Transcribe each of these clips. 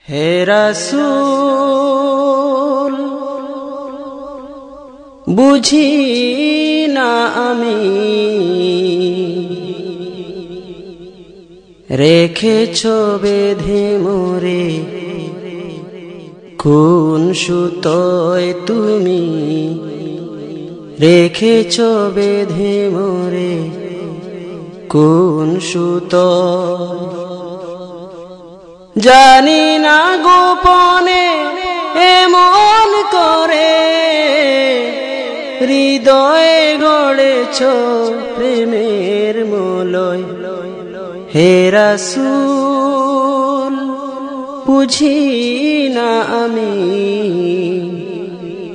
হে রাসূল বুঝি না আমি রেখেছ বেঁধে মোরে কোন সুতোয় তুমি রেখেছ বেঁধে মোরে কোন সুতোয় জানি না গোপনে এমন করে হৃদয়ে গড়েছ প্রেমের মলয় হে রাসূল বুঝি না আমি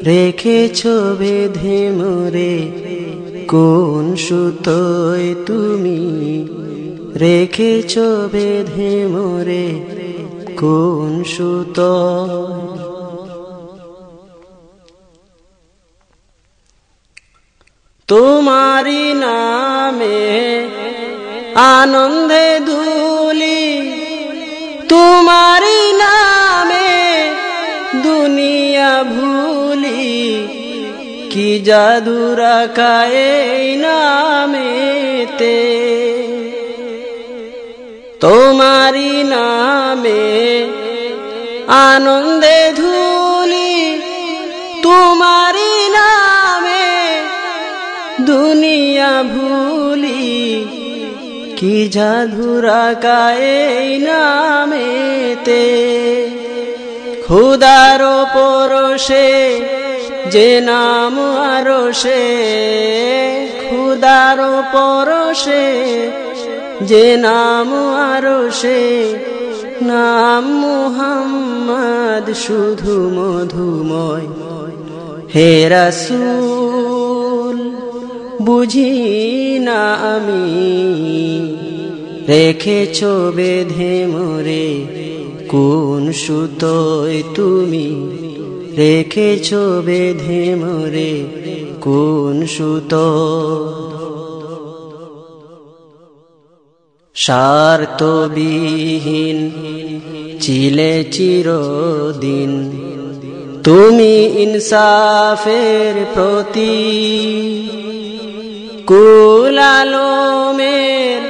রেখেছ বেঁধে মোরে কোন সুতোয় তুমি রেখেছ বেঁধে মোরে কোন সুতোয় তোমারি নামে আনন্দে দুলি তোমারি নামে দুনিয়া ভুলি কি জাদু রাখা এই নামেতে তোমারি নামে আনন্দে ধুলি তোমারি নামে দুনিয়া ভুলি কি জাদু রাখা এই নামেতে খোদার পরশে যে নাম আরশে খোদার পরশে যে নাম আরশে নাম মুহাম্মদ শুধু মধুময় হে রাসূল বুঝি না আমি রেখেছ বেঁধে মোরে কোন সুতোয় তুমি রেখেছ বেঁধে মোরে কোন সুতোয় স্বার্থবিহীন ছিলে চিরদিন তুমি ইনসাফের প্রতি কুল আলমের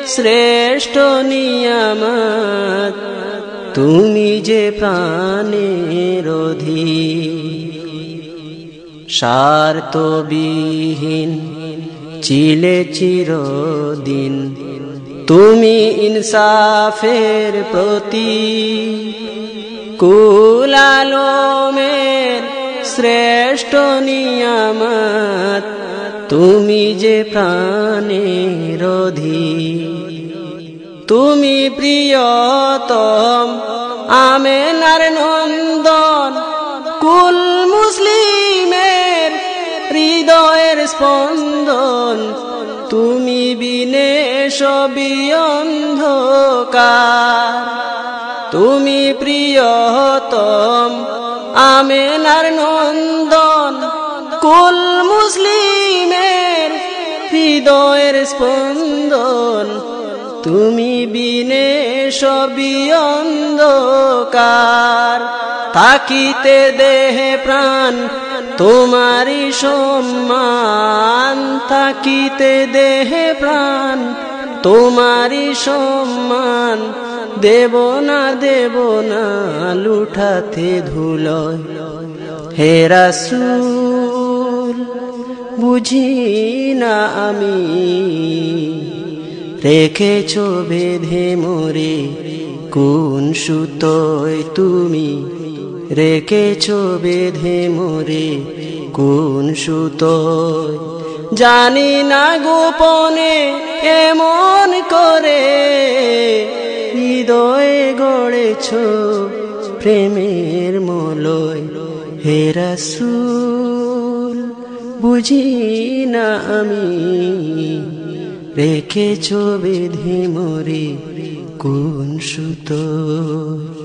শ্রেষ্ঠ নিয়ামত তুমি যে প্রাণের অধীর স্বার্থবিহীন ছিলে চিরদিন তুমি ইনসাফের প্রতি কুল আলমের শ্রেষ্ঠ নিয়ামত তুমি যে প্রাণের অধীর তুমি প্রিয়তম আমেনার নন্দন কুল মুসলিমের হৃদয়ের স্পন্দন তুমি বিনে সবই অন্ধকার তুমি প্রিয়তম আমেনার নন্দন কুল মুসলিমের হৃদয়ের স্পন্দন তুমি বিনে সবই অন্ধকার থাকিতে দেহে প্রাণ তোমারি সম্মান থাকিতে দেহে প্রাণ তোমারি সম্মান দেব না লুঠাতে ধুলোয় হে রাসূল বুঝি না আমি রেখেছ বেঁধে মোরে কোন সুতোয় তুমি রেখেছ বেঁধে মোরে কোন সুতোয় জানি না গোপনে এমন করে হৃদয়ে গড়েছ প্রেমের মলয় হে রাসূল বুঝি না আমি রেখেছ বেঁধে মোরে কোন সুতোয়।